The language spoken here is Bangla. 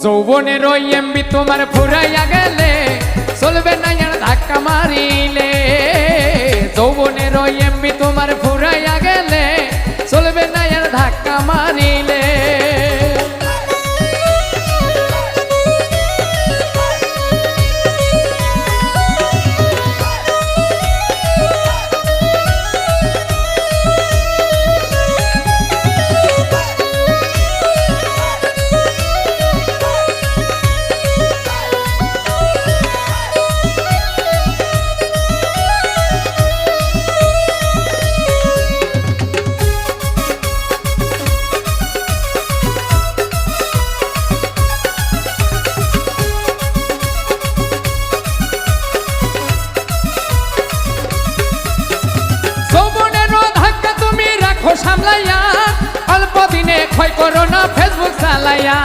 যৌবনের ওই এমবি তোমার ফুরাইয়া গেলে চলবে না আর ধাক্কা মারিলে। যৌবনের ওই এমবি তোমার ফুরাইয়া গেলে চলবে না আর ধাক্কা মারিলে। সামলাইয়া অল্প দিনে ক্ষয় করো না ফেসবুক চালাইয়া।